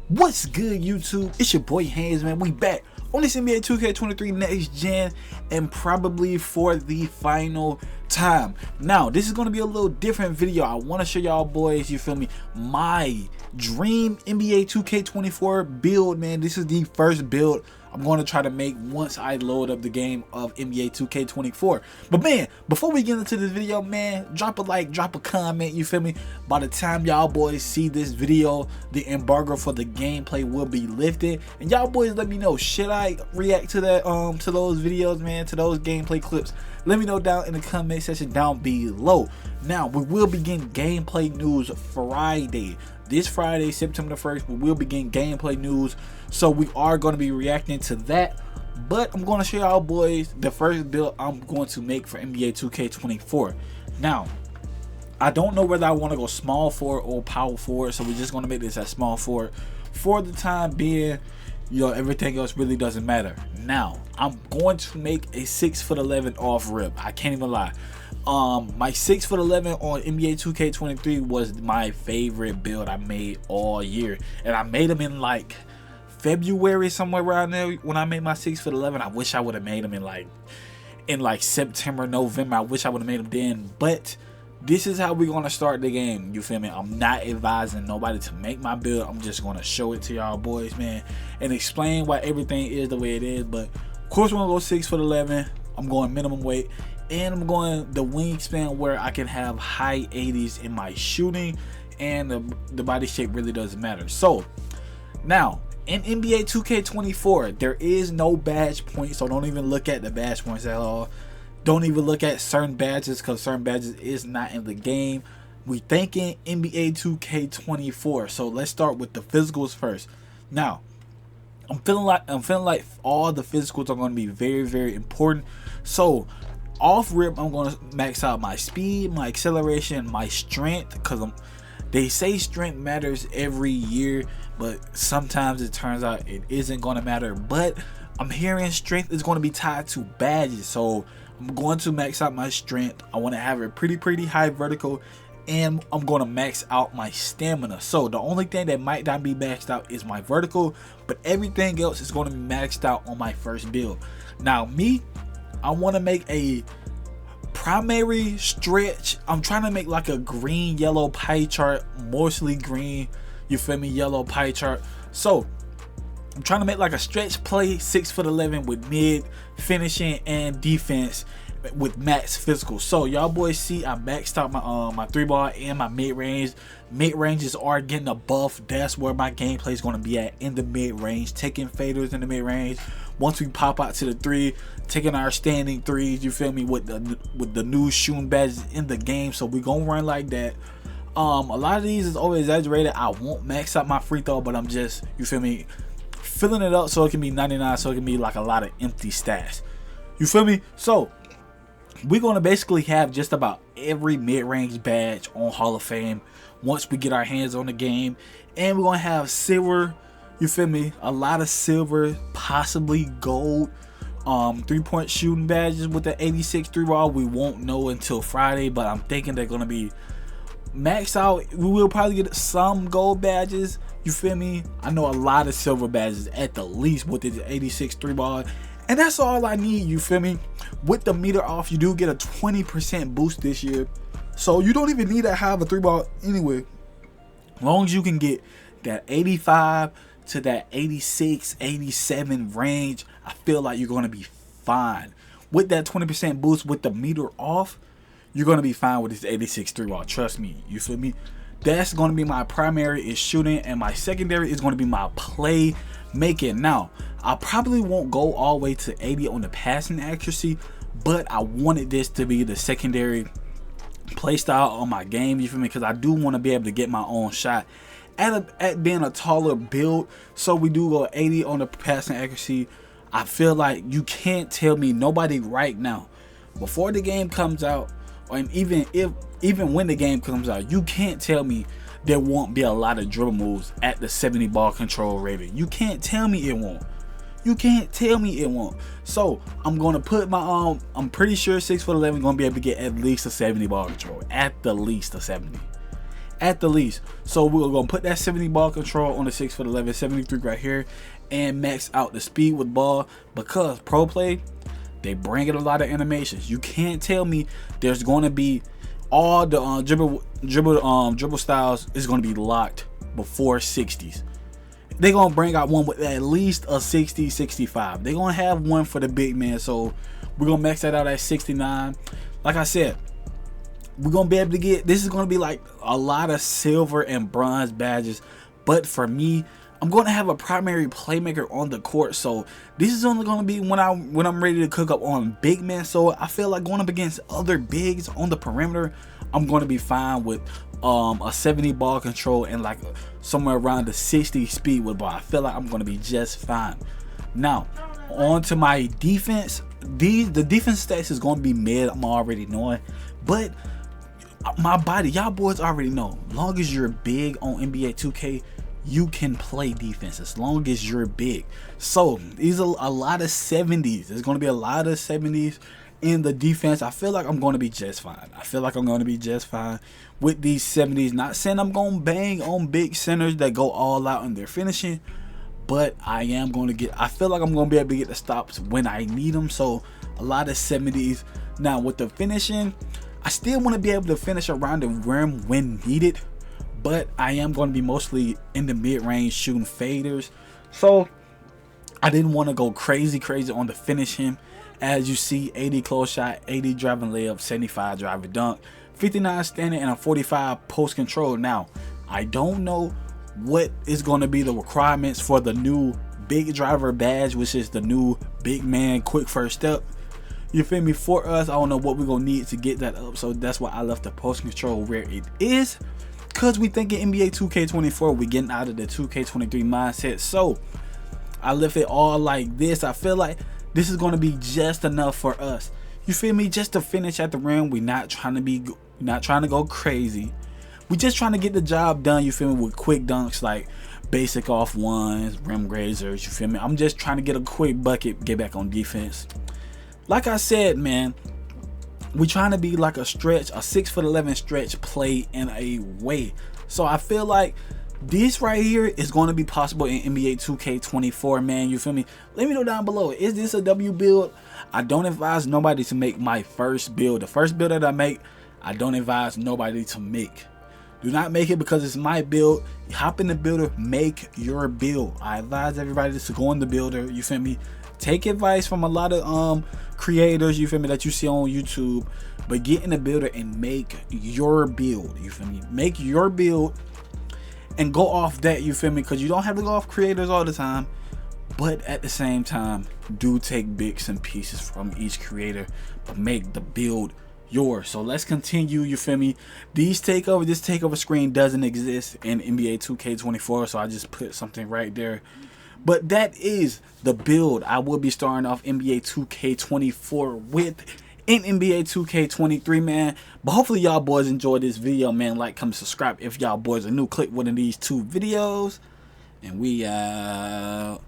What's good, YouTube? It's your boy Hands, man. We back on this NBA 2K23 next gen, and probably for the final time. Now, this is going to be a little different video. I want to show y'all boys, you feel me, my dream NBA 2K24 build, man. This is the first build I'm going to try to make once I load up the game of NBA 2K24. But man, before we get into this video, man, drop a like, drop a comment, you feel me? By the time y'all boys see this video, the embargo for the gameplay will be lifted. And y'all boys let me know, should I react to that to those videos, man, to those gameplay clips? Let me know down in the comment section down below. Now, we will begin gameplay news Friday. This Friday, September the 1st, we will begin gameplay news. So we are going to be reacting to that. But I'm going to show y'all boys the first build I'm going to make for NBA 2K24. Now, I don't know whether I want to go small forward or power forward. So we're just going to make this as small forward. For the time being, you know, everything else really doesn't matter. Now, I'm going to make a 6'11" off rip. I can't even lie. My 6'11" on NBA 2K23 was my favorite build I made all year, and I made them in like February, somewhere around there. When I made my 6'11", I wish I would have made them in like September, November. I wish I would have made them then, but this is how we're gonna start the game. You feel me? I'm not advising nobody to make my build. I'm just gonna show it to y'all boys, man, and explain why everything is the way it is. But of course, we're gonna go 6'11". I'm going minimum weight. And I'm going the wingspan where I can have high 80s in my shooting, and the body shape really doesn't matter. So now in NBA 2K24, there is no badge points, so don't even look at the badge points at all. Don't even look at certain badges, because certain badges is not in the game. We thinking NBA 2K24. So let's start with the physicals first. Now, I'm feeling like all the physicals are going to be very, very important. So off rip, I'm going to max out my speed, my acceleration, my strength, because they say strength matters every year, but sometimes it turns out it isn't going to matter. But I'm hearing strength is going to be tied to badges, so I'm going to max out my strength. I want to have a pretty high vertical, and I'm going to max out my stamina. So the only thing that might not be maxed out is my vertical, but everything else is going to be maxed out on my first build. Now me, I want to make a primary stretch. I'm trying to make like a green yellow pie chart, mostly green, you feel me, yellow pie chart. So I'm trying to make like a stretch play 6'11" with mid, finishing, and defense with max physical. So y'all boys see I maxed out my 3-ball and my mid-range. Mid-ranges are getting a buff. That's where my gameplay is going to be at, in the mid-range, taking faders in the mid-range. Once we pop out to the 3, taking our standing 3s, you feel me, with the new shooting badges in the game. So we gonna run like that. A lot of these is over exaggerated. I won't max out my free throw, but I'm just, you feel me, filling it up so it can be 99, so it can be like a lot of empty stats, you feel me. So we're gonna basically have just about every mid-range badge on Hall of Fame once we get our hands on the game. And we're gonna have silver, you feel me, a lot of silver, possibly gold, 3-point shooting badges with the 86 3-ball. We won't know until Friday, but I'm thinking they're gonna be maxed out. We will probably get some gold badges, you feel me. I know a lot of silver badges at the least with the 86 3-ball, and that's all I need, you feel me. With the meter off, you do get a 20% boost this year, so you don't even need to have a 3-ball anyway. As long as you can get that 85 to that 86, 87 range, I feel like you're going to be fine. With that 20% boost with the meter off, you're going to be fine with this 86 3-ball. Trust me, you feel me. That's going to be my primary is shooting, and my secondary is going to be my play making. Now, I probably won't go all the way to 80 on the passing accuracy, but I wanted this to be the secondary play style on my game, you feel me, because I do want to be able to get my own shot at being a taller build. So we do go 80 on the passing accuracy. I feel like you can't tell me, nobody right now, before the game comes out, or even when the game comes out, you can't tell me there won't be a lot of dribble moves at the 70 ball control rating. You can't tell me it won't. You can't tell me it won't. So I'm gonna put my I'm pretty sure 6'11" gonna be able to get at least a 70 ball control. At the least a 70. at the least. So we're gonna put that 70 ball control on the 6'11", 73 right here, and max out the speed with ball, because pro play, they bring in a lot of animations. You can't tell me there's going to be all the dribble styles is going to be locked before 60s. They're going to bring out one with at least a 60, 65. They're going to have one for the big man. So we're going to max that out at 69. Like I said, we're going to be able to get, this is going to be like a lot of silver and bronze badges. But for me, I'm going to have a primary playmaker on the court, so this is only going to be when I'm ready to cook up on big man. So I feel like going up against other bigs on the perimeter, I'm going to be fine with a 70 ball control and like somewhere around the 60 speed with ball. I feel like I'm going to be just fine. Now, on to my defense. The defense stats is going to be mid, I'm already knowing, but my body, y'all boys already know, long as you're big on NBA 2K, you can play defense as long as you're big. So these are a lot of 70s. There's going to be a lot of 70s in the defense. I feel like I'm going to be just fine. I feel like I'm going to be just fine with these 70s. Not saying I'm going to bang on big centers that go all out in their finishing, but I am going to get, I feel like I'm going to be able to get the stops when I need them. So a lot of 70s. Now with the finishing, I still want to be able to finish around the rim when needed, but I am going to be mostly in the mid-range shooting faders. So I didn't want to go crazy on the finishing. As you see, 80 close shot, 80 driving layup, 75 driving dunk, 59 standing, and a 45 post control. Now, I don't know what is going to be the requirements for the new big driver badge, which is the new big man quick first step. You feel me? For us, I don't know what we're going to need to get that up. So that's why I left the post control where it is. Because we thinking NBA 2K24, we getting out of the 2K23 mindset. So I left it all like this. I feel like this is going to be just enough for us. You feel me? Just to finish at the rim. We're not trying to go crazy. We just trying to get the job done. You feel me? With quick dunks like basic off ones, rim grazers. You feel me? I'm just trying to get a quick bucket, get back on defense. Like I said, man, we trying to be like a stretch, a 6'11" stretch play in a way. So I feel like this right here is going to be possible in NBA 2K24, man. You feel me? Let me know down below. Is this a W build? I don't advise nobody to make my first build. The first build that I make, I don't advise nobody to make. Do not make it because it's my build. Hop in the builder, make your build. I advise everybody to go in the builder. You feel me? Take advice from a lot of creators, you feel me, that you see on YouTube, but get in the builder and make your build. You feel me? Make your build and go off that. You feel me? Because you don't have to go off creators all the time, but at the same time, do take bits and pieces from each creator, but make the build yours. So let's continue. You feel me? This takeover screen doesn't exist in NBA 2K24, so I just put something right there. But that is the build I will be starting off NBA 2K24 with in NBA 2K23, man. But hopefully y'all boys enjoyed this video, man. Like, comment, subscribe if y'all boys are new. Click one of these two videos, and we out.